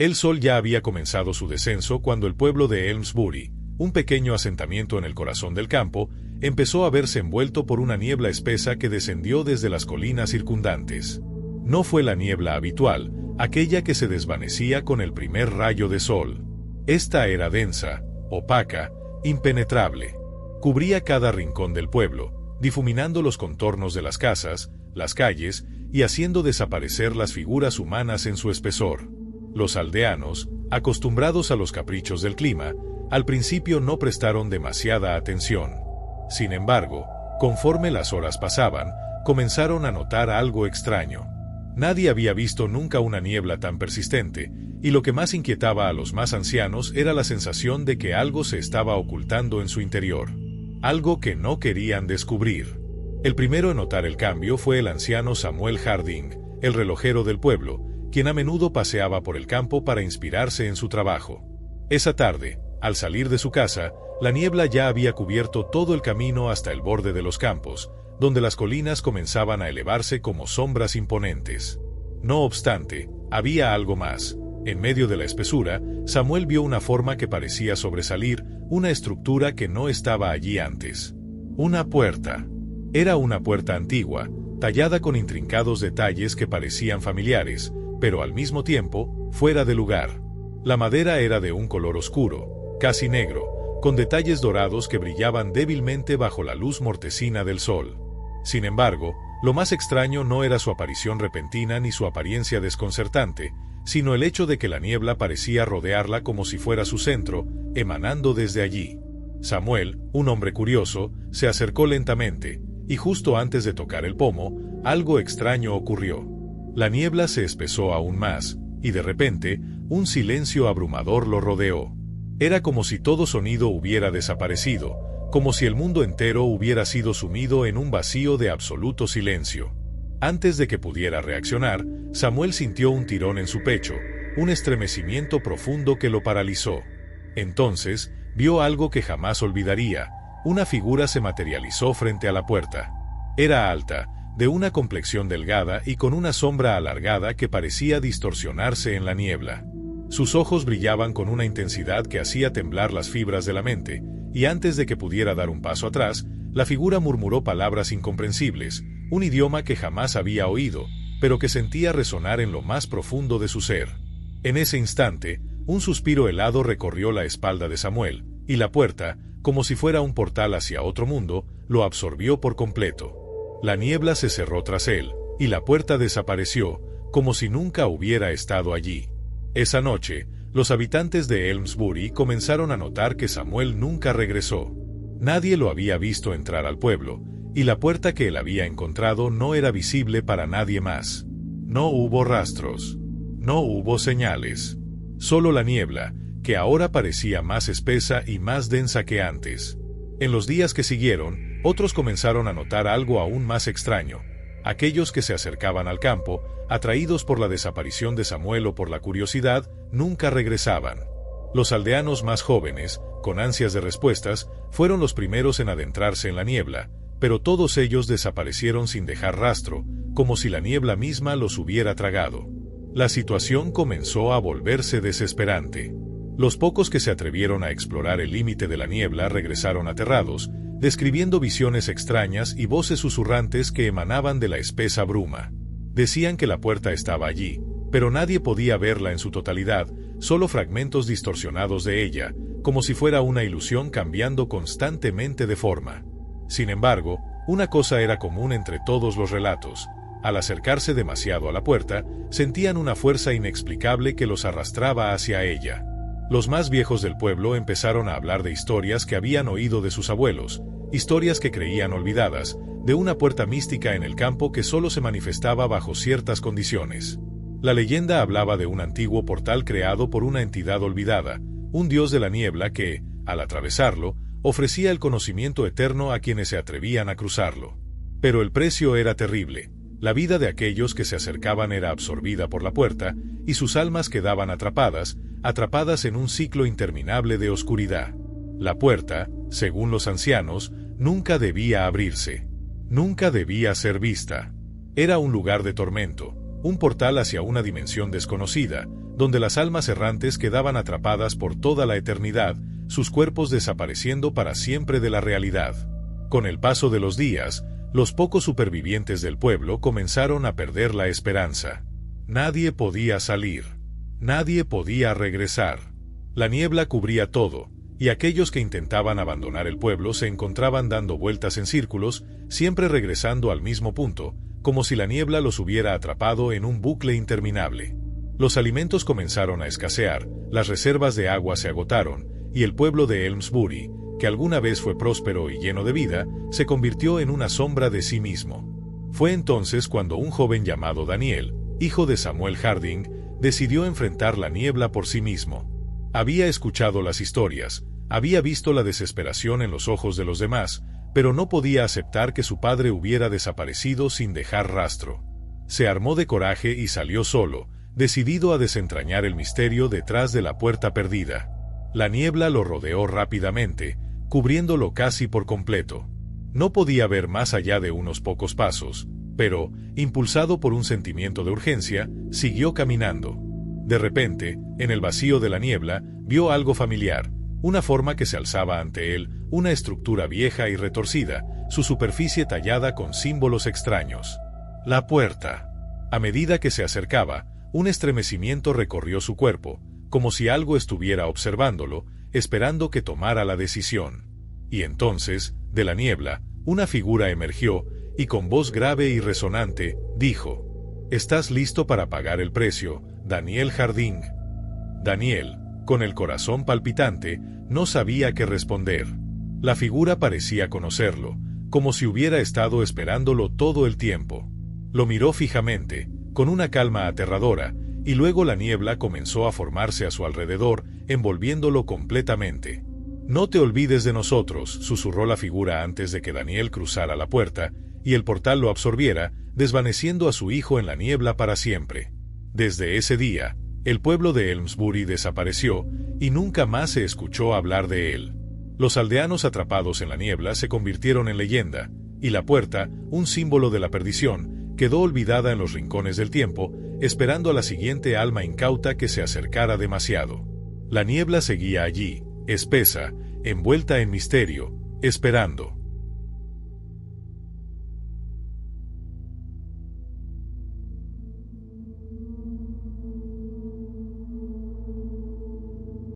El sol ya había comenzado su descenso cuando el pueblo de Elmsbury, un pequeño asentamiento en el corazón del campo, empezó a verse envuelto por una niebla espesa que descendió desde las colinas circundantes. No fue la niebla habitual, aquella que se desvanecía con el primer rayo de sol. Esta era densa, opaca, impenetrable. Cubría cada rincón del pueblo, difuminando los contornos de las casas, las calles, y haciendo desaparecer las figuras humanas en su espesor. Los aldeanos, acostumbrados a los caprichos del clima, al principio no prestaron demasiada atención. Sin embargo, conforme las horas pasaban, comenzaron a notar algo extraño. Nadie había visto nunca una niebla tan persistente, y lo que más inquietaba a los más ancianos era la sensación de que algo se estaba ocultando en su interior. Algo que no querían descubrir. El primero en notar el cambio fue el anciano Samuel Harding, el relojero del pueblo, quien a menudo paseaba por el campo para inspirarse en su trabajo. Esa tarde, al salir de su casa, la niebla ya había cubierto todo el camino hasta el borde de los campos, donde las colinas comenzaban a elevarse como sombras imponentes. No obstante, había algo más. En medio de la espesura, Samuel vio una forma que parecía sobresalir, una estructura que no estaba allí antes. Una puerta. Era una puerta antigua, tallada con intrincados detalles que parecían familiares, pero al mismo tiempo, fuera de lugar. La madera era de un color oscuro, casi negro, con detalles dorados que brillaban débilmente bajo la luz mortecina del sol. Sin embargo, lo más extraño no era su aparición repentina ni su apariencia desconcertante, sino el hecho de que la niebla parecía rodearla como si fuera su centro, emanando desde allí. Samuel, un hombre curioso, se acercó lentamente, y justo antes de tocar el pomo, algo extraño ocurrió. La niebla se espesó aún más, y de repente, un silencio abrumador lo rodeó. Era como si todo sonido hubiera desaparecido, como si el mundo entero hubiera sido sumido en un vacío de absoluto silencio. Antes de que pudiera reaccionar, Samuel sintió un tirón en su pecho, un estremecimiento profundo que lo paralizó. Entonces, vio algo que jamás olvidaría. Una figura se materializó frente a la puerta. Era alta, de una complexión delgada y con una sombra alargada que parecía distorsionarse en la niebla. Sus ojos brillaban con una intensidad que hacía temblar las fibras de la mente, y antes de que pudiera dar un paso atrás, la figura murmuró palabras incomprensibles, un idioma que jamás había oído, pero que sentía resonar en lo más profundo de su ser. En ese instante, un suspiro helado recorrió la espalda de Samuel, y la puerta, como si fuera un portal hacia otro mundo, lo absorbió por completo. La niebla se cerró tras él, y la puerta desapareció, como si nunca hubiera estado allí. Esa noche, los habitantes de Elmsbury comenzaron a notar que Samuel nunca regresó. Nadie lo había visto entrar al pueblo, y la puerta que él había encontrado no era visible para nadie más. No hubo rastros. No hubo señales. Solo la niebla, que ahora parecía más espesa y más densa que antes. En los días que siguieron, otros comenzaron a notar algo aún más extraño. Aquellos que se acercaban al campo, atraídos por la desaparición de Samuel o por la curiosidad, nunca regresaban. Los aldeanos más jóvenes, con ansias de respuestas, fueron los primeros en adentrarse en la niebla, pero todos ellos desaparecieron sin dejar rastro, como si la niebla misma los hubiera tragado. La situación comenzó a volverse desesperante. Los pocos que se atrevieron a explorar el límite de la niebla regresaron aterrados, describiendo visiones extrañas y voces susurrantes que emanaban de la espesa bruma. Decían que la puerta estaba allí, pero nadie podía verla en su totalidad, solo fragmentos distorsionados de ella, como si fuera una ilusión cambiando constantemente de forma. Sin embargo, una cosa era común entre todos los relatos. Al acercarse demasiado a la puerta, sentían una fuerza inexplicable que los arrastraba hacia ella. Los más viejos del pueblo empezaron a hablar de historias que habían oído de sus abuelos, historias que creían olvidadas, de una puerta mística en el campo que solo se manifestaba bajo ciertas condiciones. La leyenda hablaba de un antiguo portal creado por una entidad olvidada, un dios de la niebla que, al atravesarlo, ofrecía el conocimiento eterno a quienes se atrevían a cruzarlo. Pero el precio era terrible. La vida de aquellos que se acercaban era absorbida por la puerta, y sus almas quedaban atrapadas en un ciclo interminable de oscuridad. La puerta, según los ancianos, nunca debía abrirse. Nunca debía ser vista. Era un lugar de tormento, un portal hacia una dimensión desconocida, donde las almas errantes quedaban atrapadas por toda la eternidad, sus cuerpos desapareciendo para siempre de la realidad. Con el paso de los días, los pocos supervivientes del pueblo comenzaron a perder la esperanza. Nadie podía salir. Nadie podía regresar. La niebla cubría todo, y aquellos que intentaban abandonar el pueblo se encontraban dando vueltas en círculos, siempre regresando al mismo punto, como si la niebla los hubiera atrapado en un bucle interminable. Los alimentos comenzaron a escasear, las reservas de agua se agotaron, y el pueblo de Elmsbury, que alguna vez fue próspero y lleno de vida, se convirtió en una sombra de sí mismo. Fue entonces cuando un joven llamado Daniel, hijo de Samuel Harding, decidió enfrentar la niebla por sí mismo. Había escuchado las historias, había visto la desesperación en los ojos de los demás, pero no podía aceptar que su padre hubiera desaparecido sin dejar rastro. Se armó de coraje y salió solo, decidido a desentrañar el misterio detrás de la puerta perdida. La niebla lo rodeó rápidamente, cubriéndolo casi por completo. No podía ver más allá de unos pocos pasos, pero, impulsado por un sentimiento de urgencia, siguió caminando. De repente, en el vacío de la niebla, vio algo familiar, una forma que se alzaba ante él, una estructura vieja y retorcida, su superficie tallada con símbolos extraños. La puerta. A medida que se acercaba, un estremecimiento recorrió su cuerpo, como si algo estuviera observándolo, esperando que tomara la decisión. Y entonces, de la niebla, una figura emergió, y con voz grave y resonante, dijo: «¿Estás listo para pagar el precio, Daniel Harding?» Daniel, con el corazón palpitante, no sabía qué responder. La figura parecía conocerlo, como si hubiera estado esperándolo todo el tiempo. Lo miró fijamente, con una calma aterradora, y luego la niebla comenzó a formarse a su alrededor, envolviéndolo completamente. «No te olvides de nosotros», susurró la figura antes de que Daniel cruzara la puerta, y el portal lo absorbiera, desvaneciendo a su hijo en la niebla para siempre. Desde ese día, el pueblo de Elmsbury desapareció, y nunca más se escuchó hablar de él. Los aldeanos atrapados en la niebla se convirtieron en leyenda, y la puerta, un símbolo de la perdición, quedó olvidada en los rincones del tiempo, esperando a la siguiente alma incauta que se acercara demasiado. La niebla seguía allí, espesa, envuelta en misterio, esperando.